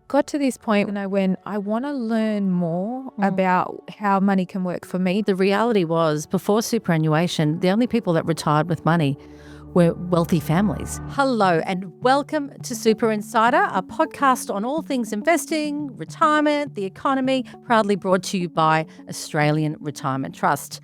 got to this point when I went, I want to learn more about how money can work for me. The reality was, before superannuation, the only people that retired with money were wealthy families. Hello and welcome to Super Insider, a podcast on all things investing, retirement, the economy, proudly brought to you by Australian Retirement Trust.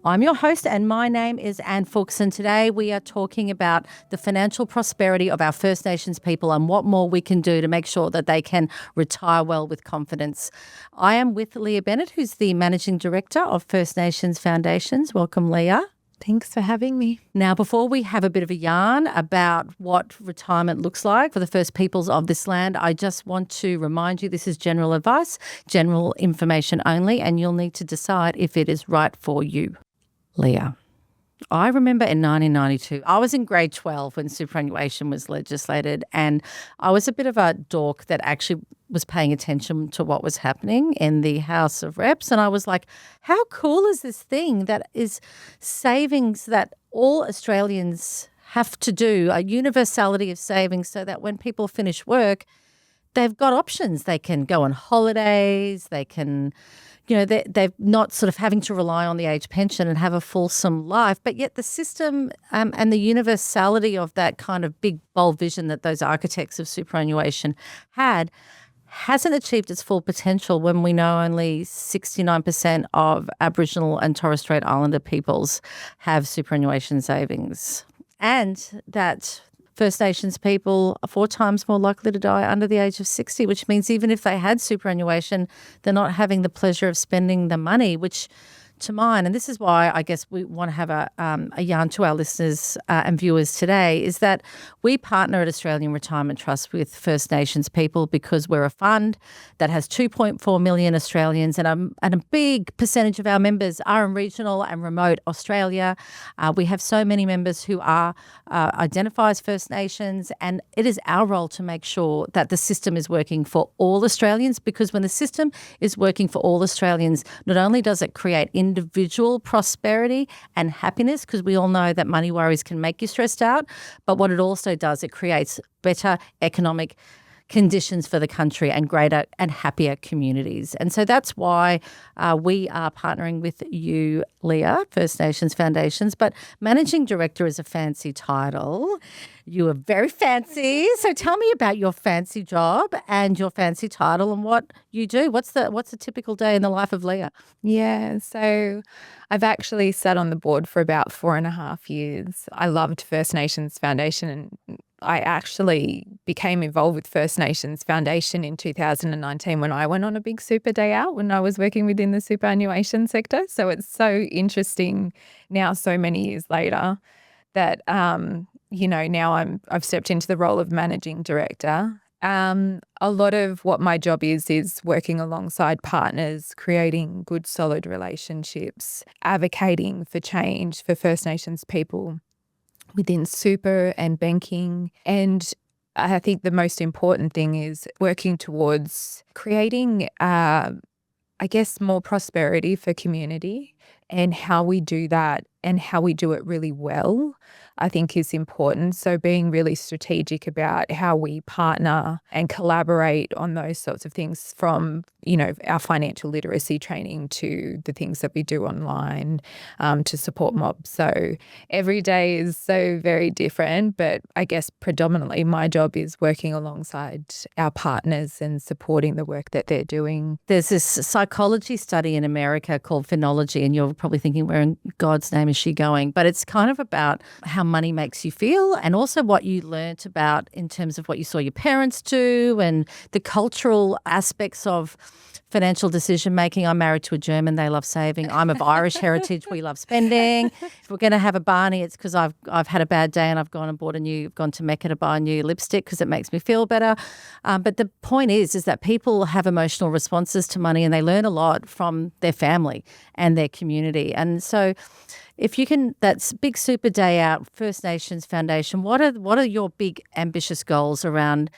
I'm your host and my name is Anne Fuchs, and today we are talking about the financial prosperity of our First Nations people and what more we can do to make sure that they can retire well with confidence. I am with Leah Bennett, who's the Managing Director of First Nations Foundations. Welcome, Leah. Thanks for having me. Now, before we have a bit of a yarn about what retirement looks like for the First Peoples of this land, I just want to remind you this is general advice, general information only, and you'll need to decide if it is right for you. Leah, I remember in 1992, I was in grade 12 when superannuation was legislated, and I was a bit of a dork that actually was paying attention to what was happening in the House of Reps. And I was like, how cool is this thing that is savings that all Australians have to do, a universality of savings so that when people finish work, they've got options. They can go on holidays, they can, they're not sort of having to rely on the age pension and have a fulsome life. But yet the system and the universality of that kind of big, bold vision that those architects of superannuation had hasn't achieved its full potential when we know only 69% of Aboriginal and Torres Strait Islander peoples have superannuation savings, and that First Nations people are 4 times more likely to die under the age of 60, which means even if they had superannuation, they're not having the pleasure of spending the money, which to mine, and this is why I guess we want to have a yarn to our listeners and viewers today, is that we partner at Australian Retirement Trust with First Nations people because we're a fund that has 2.4 million Australians, and a big percentage of our members are in regional and remote Australia. We have so many members who are identify as First Nations, and it is our role to make sure that the system is working for all Australians, because when the system is working for all Australians, not only does it create individual prosperity and happiness, because we all know that money worries can make you stressed out, but what it also does, it creates better economic conditions for the country and greater and happier communities. And so that's why we are partnering with you, Leah, First Nations Foundations. But Managing Director is a fancy title. You are very fancy. So tell me about your fancy job and your fancy title and what you do. What's a typical day in the life of Leah? Yeah, so I've actually sat on the board for about 4.5 years. I loved First Nations Foundation, and I actually became involved with First Nations Foundation in 2019 when I went on a big super day out when I was working within the superannuation sector. So it's so interesting now, so many years later, that now I've stepped into the role of managing director. A lot of what my job is working alongside partners, creating good, solid relationships, advocating for change for First Nations people within super and banking. And I think the most important thing is working towards creating, more prosperity for community, and how we do that and how we do it really well, I think is important. So being really strategic about how we partner and collaborate on those sorts of things, from, our financial literacy training to the things that we do online to support mobs. So every day is so very different, but I guess predominantly my job is working alongside our partners and supporting the work that they're doing. There's this psychology study in America called phenology, and you're probably thinking, where in God's name is she going? But it's kind of about how money makes you feel, and also what you learnt about in terms of what you saw your parents do and the cultural aspects of financial decision making. I'm married to a German. They love saving. I'm of Irish heritage. We love spending. If we're going to have a Barney, it's because I've had a bad day and I've gone to Mecca to buy a new lipstick because it makes me feel better. But the point is that people have emotional responses to money, and they learn a lot from their family and their community. And so if you can, that's big super day out, First Nations Foundation, what are your big ambitious goals around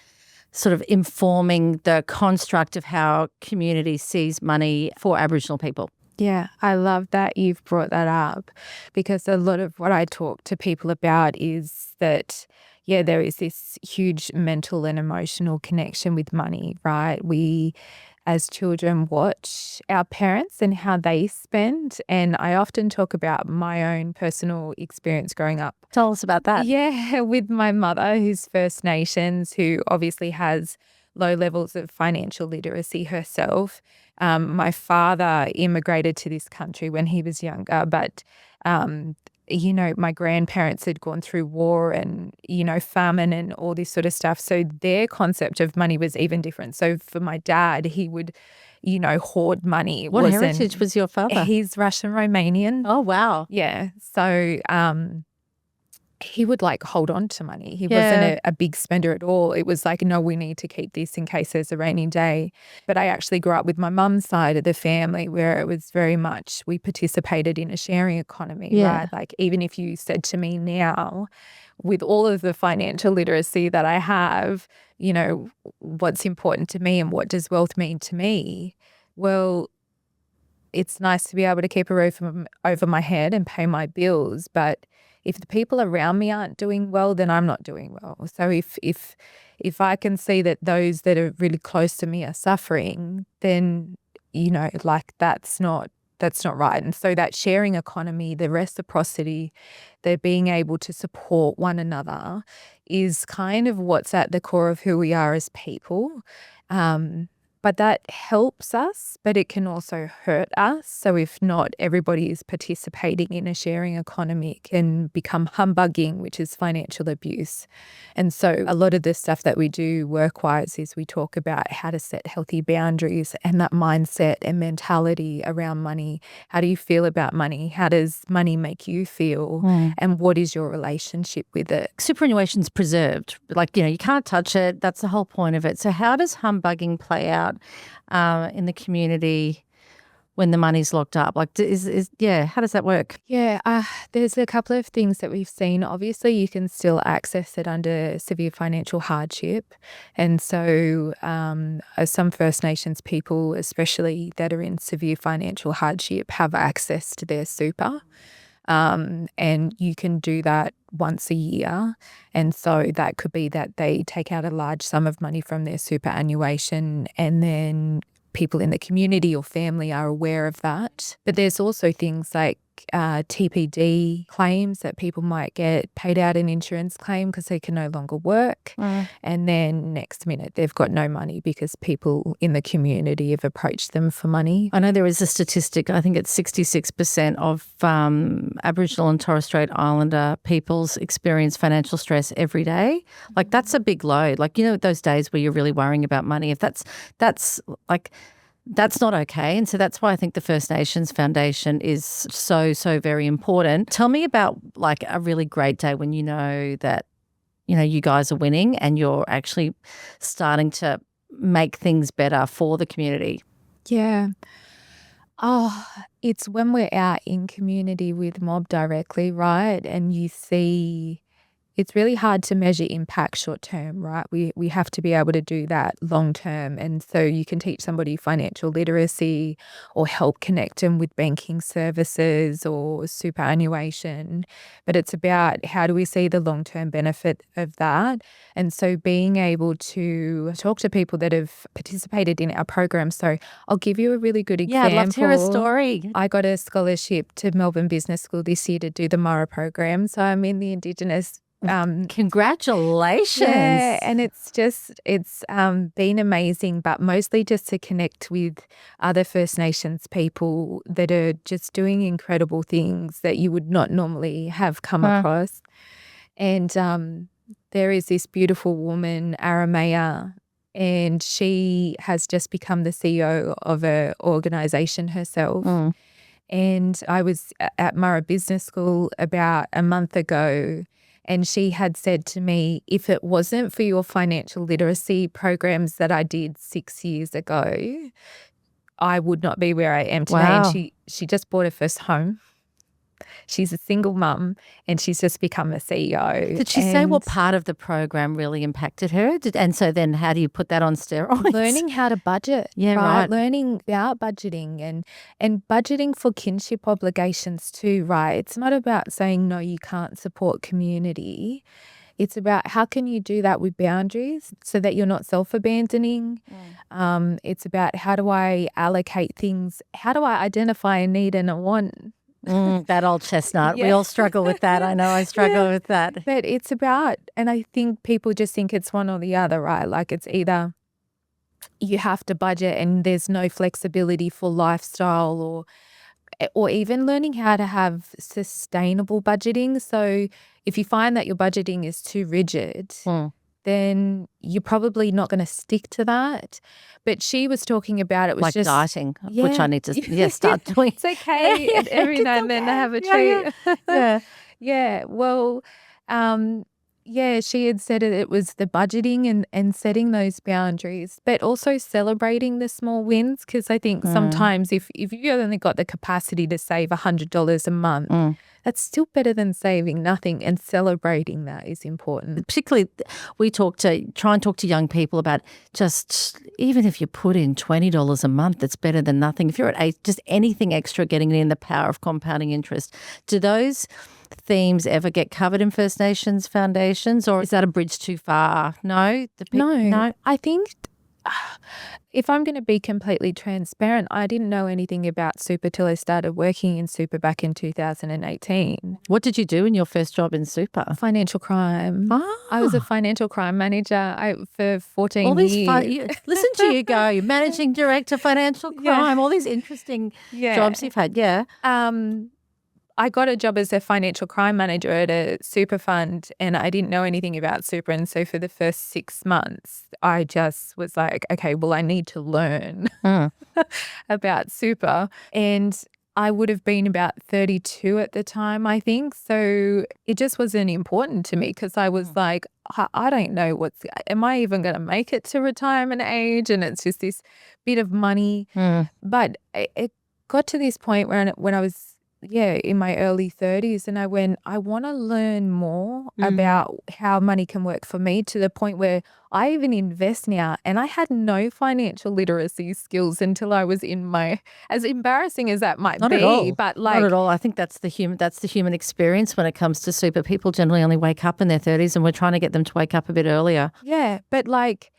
sort of informing the construct of how community sees money for Aboriginal people? Yeah, I love that you've brought that up, because a lot of what I talk to people about is that, there is this huge mental and emotional connection with money, right? We, as children, watch our parents and how they spend. And I often talk about my own personal experience growing up. Tell us about that. Yeah, with my mother, who's First Nations, who obviously has low levels of financial literacy herself. My father immigrated to this country when he was younger, but my grandparents had gone through war and, famine and all this sort of stuff. So their concept of money was even different. So for my dad, he would, hoard money. What heritage was your father? He's Russian-Romanian. Oh, wow. Yeah. So he would hold on to money. He wasn't a big spender at all. It was like, no, we need to keep this in case there's a rainy day. But I actually grew up with my mum's side of the family where it was very much we participated in a sharing economy, right? Like even if you said to me now, with all of the financial literacy that I have, what's important to me and what does wealth mean to me? Well, it's nice to be able to keep a roof over my head and pay my bills, but if the people around me aren't doing well, then I'm not doing well. So if I can see that those that are really close to me are suffering, then that's not right. And so that sharing economy, the reciprocity, the being able to support one another is kind of what's at the core of who we are as people. But that helps us, but it can also hurt us. So if not everybody is participating in a sharing economy, it can become humbugging, which is financial abuse. And so a lot of the stuff that we do work-wise is we talk about how to set healthy boundaries and that mindset and mentality around money. How do you feel about money? How does money make you feel? And what is your relationship with it? Superannuation's preserved. You can't touch it. That's the whole point of it. So how does humbugging play out in the community when the money's locked up? How does that work? Yeah, there's a couple of things that we've seen. Obviously, you can still access it under severe financial hardship. And so some First Nations people, especially that are in severe financial hardship, have access to their super. And you can do that once a year. And so that could be that they take out a large sum of money from their superannuation and then people in the community or family are aware of that. But there's also things like TPD claims that people might get paid out an insurance claim because they can no longer work. And then next minute they've got no money because people in the community have approached them for money. I know there is a statistic, I think it's 66% of Aboriginal and Torres Strait Islander peoples experience financial stress every day. That's a big load. Those days where you're really worrying about money, if that's not okay. And so that's why I think the First Nations Foundation is so, so very important. Tell me about a really great day when you know that, you guys are winning and you're actually starting to make things better for the community. Yeah. Oh, it's when we're out in community with mob directly, right? And you see it's really hard to measure impact short term, right? We have to be able to do that long term. And so you can teach somebody financial literacy or help connect them with banking services or superannuation. But it's about how do we see the long term benefit of that? And so being able to talk to people that have participated in our program. So I'll give you a really good example. Yeah, I'd love to hear a story. I got a scholarship to Melbourne Business School this year to do the Mara program. So I'm in the Indigenous congratulations. Yeah, and it's been amazing, but mostly just to connect with other First Nations people that are just doing incredible things that you would not normally have come across. And there is this beautiful woman, Aramea, and she has just become the CEO of an organisation herself. And I was at Murray Business School about a month ago, and she had said to me, if it wasn't for your financial literacy programs that I did 6 years ago, I would not be where I am today. Wow. And she just bought her first home. She's a single mum and she's just become a CEO. Did she say what part of the program really impacted her? And so then how do you put that on steroids? Learning how to budget. Yeah, right. Learning about budgeting and budgeting for kinship obligations too, right? It's not about saying, no, you can't support community. It's about how can you do that with boundaries so that you're not self-abandoning. It's about how do I allocate things? How do I identify a need and a want? That old chestnut. We Yeah. all struggle with that. I know I struggle with that. But it's about, and I think people just think it's one or the other, right? Like it's either you have to budget and there's no flexibility for lifestyle, or even learning how to have sustainable budgeting. So if you find that your budgeting is too rigid, then you're probably not going to stick to that. But she was talking about it was like just dieting, which I need to start doing. It's okay every now and then to have a treat. Yeah. Well, she had said it was the budgeting and setting those boundaries, but also celebrating the small wins, because I think sometimes if you only got the capacity to save $100 a month, that's still better than saving nothing, and celebrating that is important. Particularly, we try and talk to young people about just even if you put in $20 a month, that's better than nothing. If you're at 8, just anything extra, getting in the power of compounding interest. Do those themes ever get covered in First Nations foundations, or is that a bridge too far? No? No. I think if I'm going to be completely transparent, I didn't know anything about super till I started working in super back in 2018. What did you do in your first job in super? Financial crime. I was a financial crime manager for 14 years. Listen to you go. You're managing director, financial crime, all these interesting jobs you've had. Yeah. I got a job as a financial crime manager at a super fund, and I didn't know anything about super. And so for the first 6 months, I just was like, okay, well, I need to learn about super. And I would have been about 32 at the time, I think. So it just wasn't important to me, because I was like, I don't know am I even going to make it to retirement age? And it's just this bit of money. But it got to this point when I was in my early 30s, and I want to learn more about how money can work for me, to the point where I even invest now. And I had no financial literacy skills until I was in my, as embarrassing as that might be, but like not at all. I think that's the human experience when it comes to super. People generally only wake up in their 30s, and we're trying to get them to wake up a bit earlier. Yeah, but like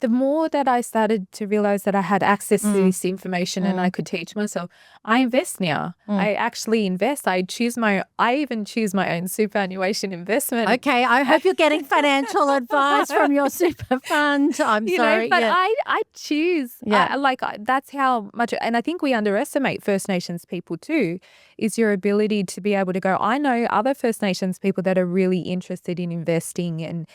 the more that I started to realize that I had access to this information and I could teach myself, I invest now. I actually invest. I even choose my own superannuation investment. Okay, I hope you're getting financial advice from your super fund. I'm sorry. But I choose. That's how much, and I think we underestimate First Nations people too, is your ability to be able to go, I know other First Nations people that are really interested in investing, and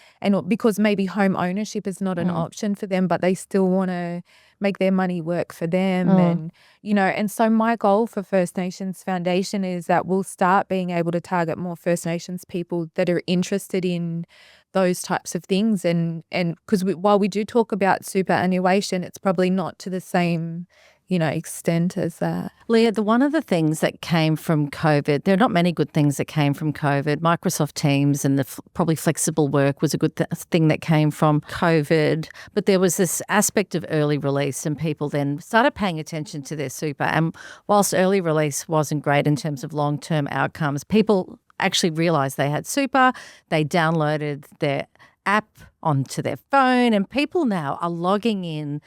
because maybe home ownership is not an option for them, but they still want to make their money work for them. And so my goal for First Nations Foundation is that we'll start being able to target more First Nations people that are interested in those types of things. And because while we do talk about superannuation, it's probably not to the same extent as that. Leah, one of the things that came from COVID, there are not many good things that came from COVID. Microsoft Teams and probably flexible work was a good thing that came from COVID. But there was this aspect of early release, and people then started paying attention to their super. And whilst early release wasn't great in terms of long-term outcomes, people actually realised they had super. They downloaded their app onto their phone, and people now are logging in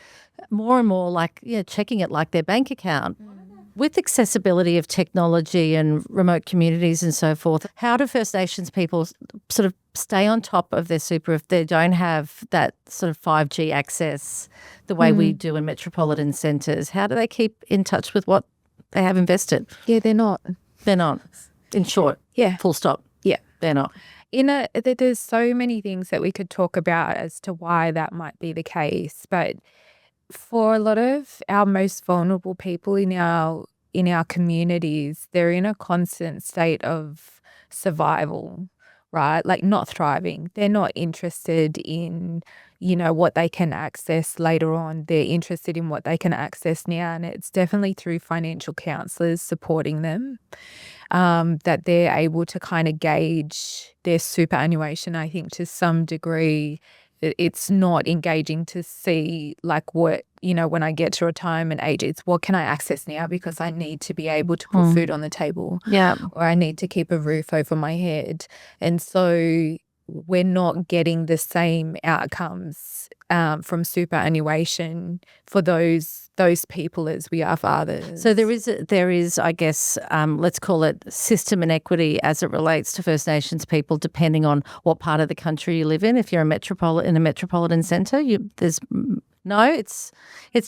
more and more checking it like their bank account. With accessibility of technology and remote communities and so forth, how do First Nations people sort of stay on top of their super if they don't have that sort of 5G access the way we do in metropolitan centres? How do they keep in touch with what they have invested? Yeah, they're not. They're not. In short. Yeah. Full stop. Yeah. They're not. There's so many things that we could talk about as to why that might be the case, but for a lot of our most vulnerable people in our communities, they're in a constant state of survival, right? Like not thriving. They're not interested in, what they can access later on. They're interested in what they can access now, and it's definitely through financial counsellors supporting them that they're able to kind of gauge their superannuation, I think, to some degree. It's not engaging to see like what, when I get to retirement age, it's what can I access now because I need to be able to put food on the table. Yeah. Or I need to keep a roof over my head. And so we're not getting the same outcomes from superannuation for those people as we are for others. So there is, I guess, let's call it system inequity as it relates to First Nations people, depending on what part of the country you live in. If you're in a metropolitan centre, it's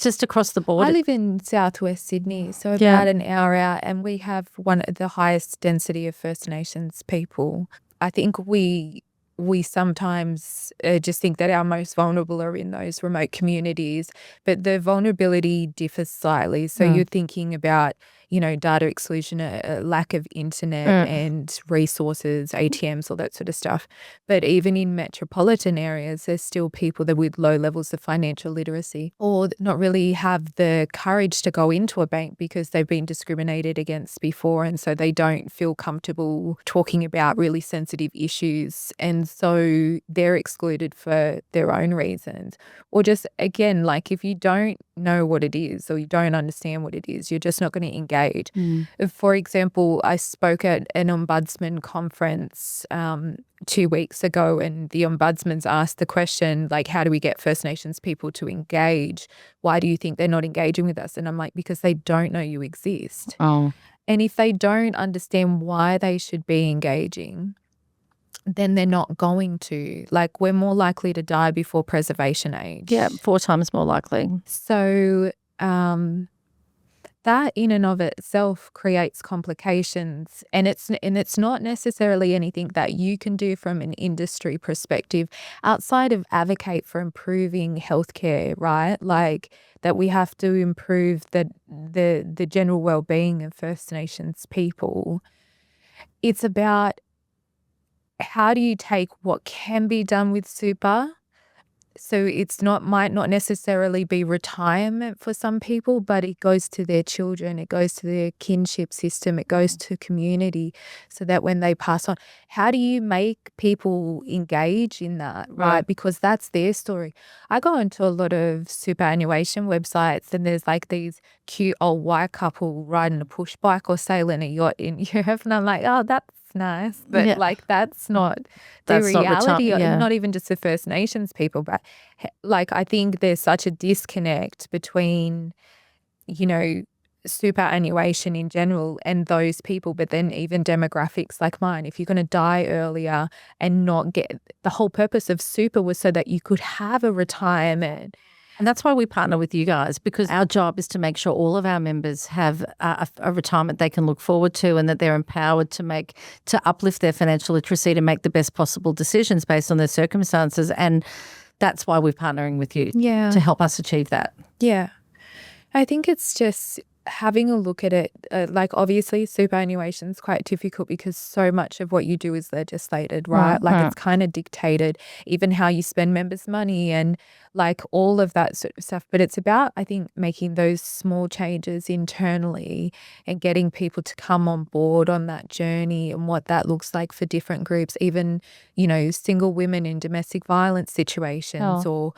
just across the board. I live in southwest Sydney, so about an hour out, and we have one of the highest density of First Nations people. I think we sometimes just think that our most vulnerable are in those remote communities, but the vulnerability differs slightly. So you're thinking about, data exclusion, a lack of internet and resources, ATMs, all that sort of stuff. But even in metropolitan areas, there's still people that with low levels of financial literacy or not really have the courage to go into a bank because they've been discriminated against before, and so they don't feel comfortable talking about really sensitive issues, and so they're excluded for their own reasons. Or just, again, like if you don't know what it is or you don't understand what it is, you're just not going to engage. For example, I spoke at an ombudsman conference 2 weeks ago, and the ombudsman's asked the question, like, how do we get First Nations people to engage? Why do you think they're not engaging with us? And I'm like, because they don't know you exist. Oh. And if they don't understand why they should be engaging, then they're not going to. Like, we're more likely to die before preservation age. Yeah, 4 times more likely. So that in and of itself creates complications, and it's not necessarily anything that you can do from an industry perspective outside of advocate for improving healthcare, right? Like that we have to improve the general well-being of First Nations people. It's about how do you take what can be done with super? So might not necessarily be retirement for some people, but it goes to their children, it goes to their kinship system, it goes to community, so that when they pass on, how do you make people engage in that, right? Because that's their story. I go into a lot of superannuation websites and there's like these cute old white couple riding a push bike or sailing a yacht in Europe, and I'm like, oh, that's nice, but like that's not the reality. Not even just the First Nations people, but like I think there's such a disconnect between superannuation in general and those people, but then even demographics like mine. If you're going to die earlier and not get, the whole purpose of super was so that you could have a retirement. And that's why we partner with you guys, because our job is to make sure all of our members have a retirement they can look forward to, and that they're empowered to uplift their financial literacy to make the best possible decisions based on their circumstances. And that's why we're partnering with you to help us achieve that. Yeah. I think it's just having a look at it, like obviously superannuation is quite difficult because so much of what you do is legislated, right? Like it's kind of dictated, even how you spend members' money and like all of that sort of stuff. But it's about, I think, making those small changes internally and getting people to come on board on that journey and what that looks like for different groups, even, single women in domestic violence situations or,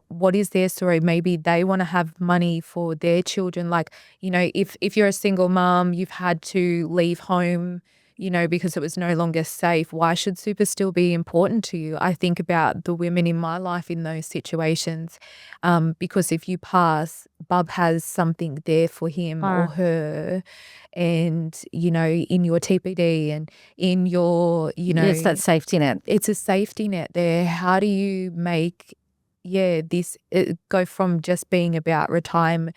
what is their story? Maybe they want to have money for their children. Like, if you're a single mom, you've had to leave home, because it was no longer safe. Why should super still be important to you? I think about the women in my life in those situations, because if you pass, Bub has something there for him or her, and, in your TPD and in your, It's that safety net. It's a safety net there. How do you make, this go from just being about retirement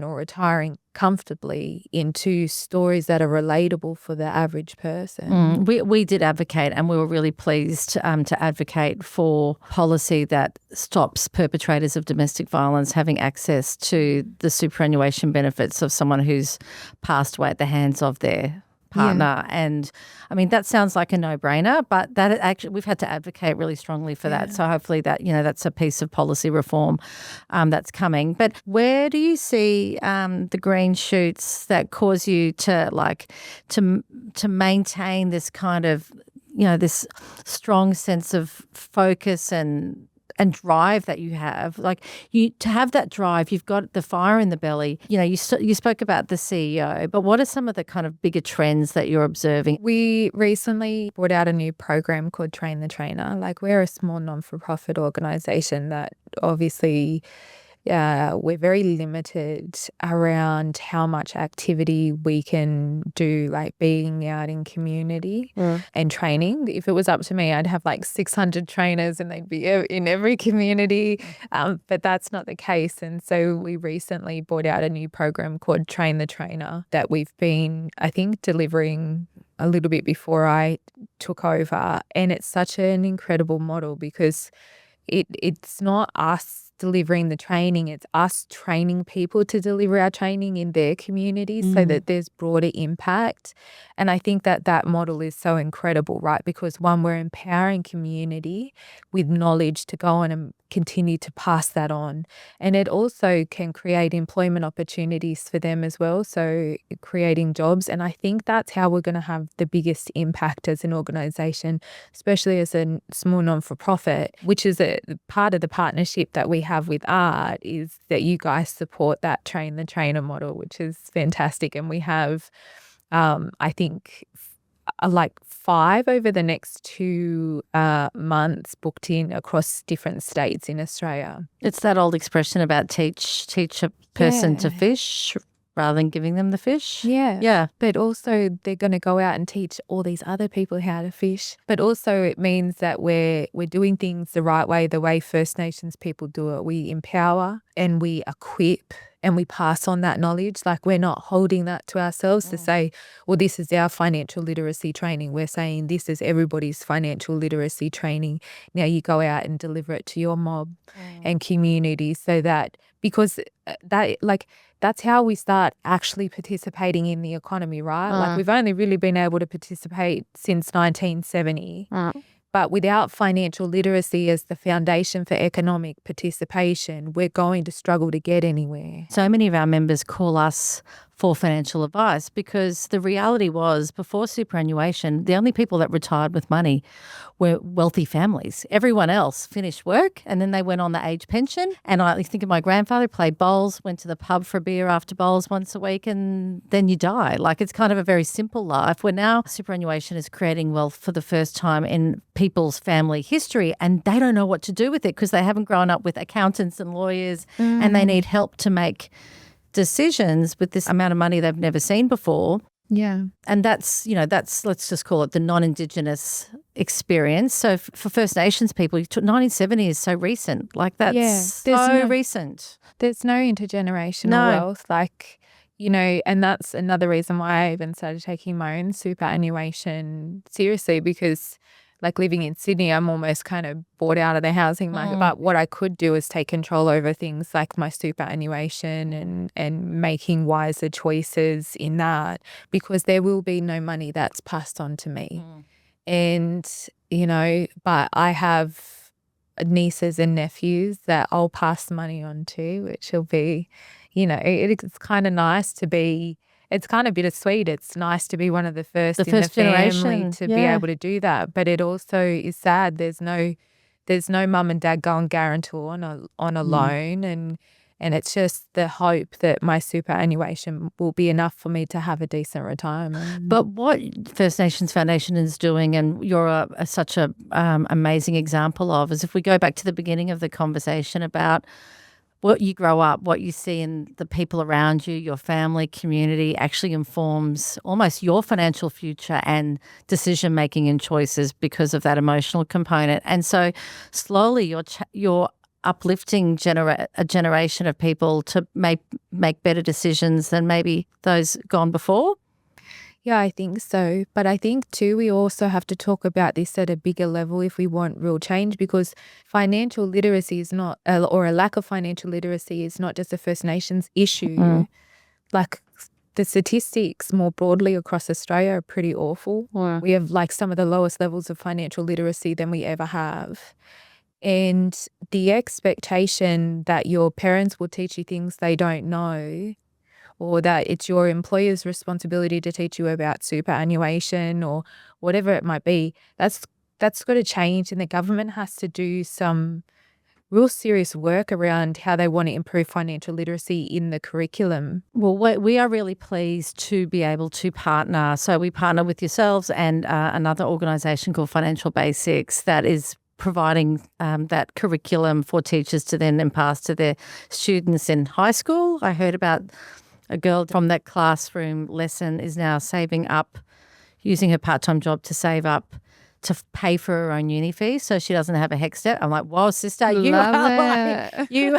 or retiring comfortably into stories that are relatable for the average person. We did advocate, and we were really pleased to advocate for policy that stops perpetrators of domestic violence having access to the superannuation benefits of someone who's passed away at the hands of their partner. And I mean, that sounds like a no-brainer, but that actually we've had to advocate really strongly for that. So hopefully that, that's a piece of policy reform that's coming. But where do you see the green shoots that cause you to to maintain this kind of, this strong sense of focus and and drive that you have. Like to have that drive, you've got the fire in the belly. You know, you spoke about the CEO, but what are some of the kind of bigger trends that you're observing? We recently brought out a new program called Train the Trainer. Like, we're a small non-for-profit organisation that obviously we're very limited around how much activity we can do, like being out in community and training. If it was up to me, I'd have like 600 trainers and they'd be in every community, but that's not the case. And so we recently brought out a new program called Train the Trainer that we've been, I think, delivering a little bit before I took over. And it's such an incredible model because it's not us delivering the training, it's us training people to deliver our training in their communities so that there's broader impact. And I think that model is so incredible, right? Because one, we're empowering community with knowledge to go on and continue to pass that on. And it also can create employment opportunities for them as well, so creating jobs. And I think that's how we're going to have the biggest impact as an organisation, especially as a small non-for-profit, which is a part of the partnership that we have with ART, is that you guys support that Train the Trainer model, which is fantastic. And we have, I think, like 5 over the next 2 months booked in across different states in Australia. It's that old expression about teach a person to fish rather than giving them the fish. Yeah. But also they're going to go out and teach all these other people how to fish. But also it means that we're doing things the right way, the way First Nations people do it. We empower and we equip and we pass on that knowledge. Like, we're not holding that to ourselves to say, well, this is our financial literacy training. We're saying this is everybody's financial literacy training. Now you go out and deliver it to your mob and community, so that, because that's how we start actually participating in the economy, right? Like, we've only really been able to participate since 1970. But without financial literacy as the foundation for economic participation, we're going to struggle to get anywhere. So many of our members call us for financial advice because the reality was, before superannuation, the only people that retired with money were wealthy families. Everyone else finished work and then they went on the age pension. And I think of my grandfather, played bowls, went to the pub for a beer after bowls once a week, and then you die. Like, it's kind of a very simple life, where now superannuation is creating wealth for the first time in people's family history, and they don't know what to do with it because they haven't grown up with accountants and lawyers and they need help to make decisions with this amount of money they've never seen before. Yeah. And that's, let's just call it the non-Indigenous experience. So for First Nations people, 1970 is so recent. Like, that's recent. There's no intergenerational wealth. Like, and that's another reason why I even started taking my own superannuation seriously, because, like, living in Sydney, I'm almost kind of bored out of the housing market. But what I could do is take control over things like my superannuation and making wiser choices in that, because there will be no money that's passed on to me. And, but I have nieces and nephews that I'll pass the money on to, which will be, it's kind of nice to be. It's kind of bittersweet. It's nice to be one of the first in the family to be able to do that. But it also is sad. There's no mum and dad going guarantor on a loan, and it's just the hope that my superannuation will be enough for me to have a decent retirement. But what First Nations Foundation is doing, and you're such a amazing example of, is if we go back to the beginning of the conversation about what you grow up, what you see in the people around you, your family, community, actually informs almost your financial future and decision-making and choices because of that emotional component. And so slowly you're uplifting a generation of people to make better decisions than maybe those gone before. Yeah, I think so. But I think too, we also have to talk about this at a bigger level if we want real change, because financial literacy is not, or a lack of financial literacy is not just a First Nations issue. Like, the statistics more broadly across Australia are pretty awful. We have like some of the lowest levels of financial literacy than we ever have. And the expectation that your parents will teach you things they don't know, or that it's your employer's responsibility to teach you about superannuation or whatever it might be, that's got to change, and the government has to do some real serious work around how they want to improve financial literacy in the curriculum. Well, we are really pleased to be able to partner. So we partner with yourselves and another organisation called Financial Basics that is providing that curriculum for teachers to then impart to their students in high school. I heard about a girl from that classroom lesson is now saving up, using her part-time job to save up to pay for her own uni fees so she doesn't have a HECS debt. I'm like, whoa, sister, you Love are it. you.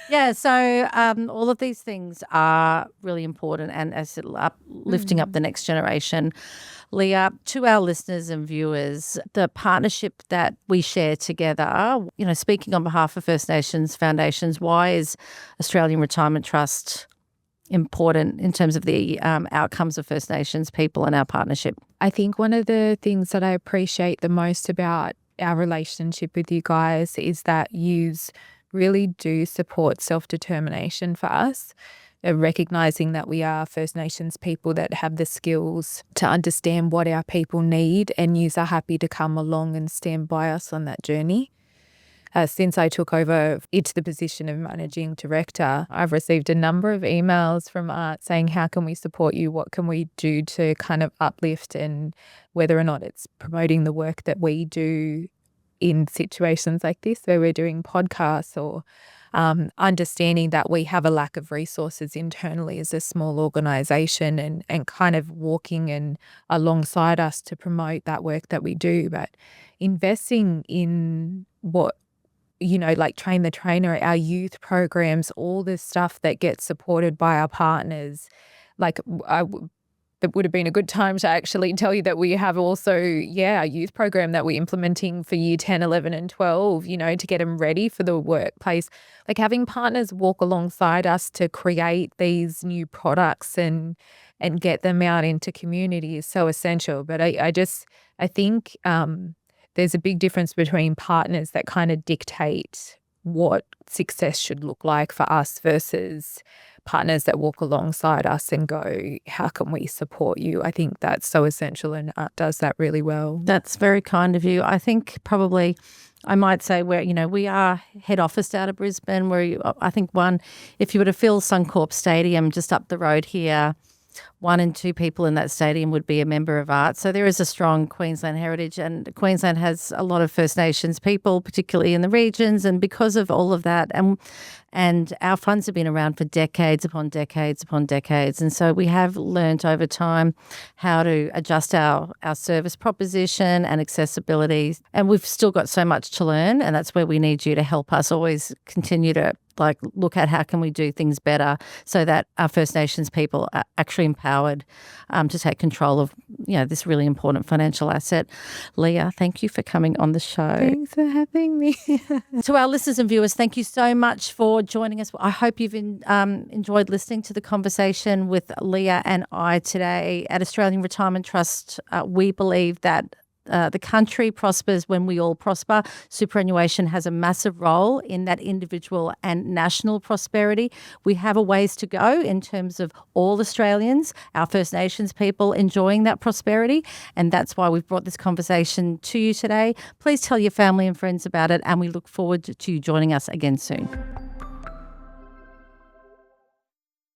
Yeah, so all of these things are really important and as lifting up the next generation. Leah, to our listeners and viewers, the partnership that we share together, speaking on behalf of First Nations foundations, why is Australian Retirement Trust important in terms of the outcomes of First Nations people and our partnership? I think one of the things that I appreciate the most about our relationship with you guys is that you really do support self-determination for us, recognising that we are First Nations people that have the skills to understand what our people need, and you are happy to come along and stand by us on that journey. Since I took over into the position of managing director, I've received a number of emails from ART saying, how can we support you? What can we do to kind of uplift, and whether or not it's promoting the work that we do in situations like this where we're doing podcasts, or understanding that we have a lack of resources internally as a small organisation, and kind of walking and alongside us to promote that work that we do. But investing in what, like Train the Trainer, our youth programs, all this stuff that gets supported by our partners. Like it would have been a good time to actually tell you that we have also, a youth program that we're implementing for year 10, 11 and 12, to get them ready for the workplace. Like having partners walk alongside us to create these new products and get them out into community is so essential. But I think there's a big difference between partners that kind of dictate what success should look like for us versus partners that walk alongside us and go, how can we support you? I think that's so essential, and ART does that really well. That's very kind of you. I think probably I might say we are head office out of Brisbane, where I think if you were to fill Suncorp Stadium just up the road here, 1 in 2 people in that stadium would be a member of ART. So there is a strong Queensland heritage, and Queensland has a lot of First Nations people, particularly in the regions. And because of all of that, and our funds have been around for decades upon decades upon decades. And so we have learnt over time how to adjust our service proposition and accessibility. And we've still got so much to learn, and that's where we need you to help us always continue to look at how can we do things better so that our First Nations people are actually empowered to take control of this really important financial asset. Leah, thank you for coming on the show. Thanks for having me. To our listeners and viewers, thank you so much for joining us. I hope you've enjoyed listening to the conversation with Leah and I today. At Australian Retirement Trust, we believe that the country prospers when we all prosper. Superannuation has a massive role in that individual and national prosperity. We have a ways to go in terms of all Australians, our First Nations people enjoying that prosperity, and that's why we've brought this conversation to you today. Please tell your family and friends about it, and we look forward to you joining us again soon.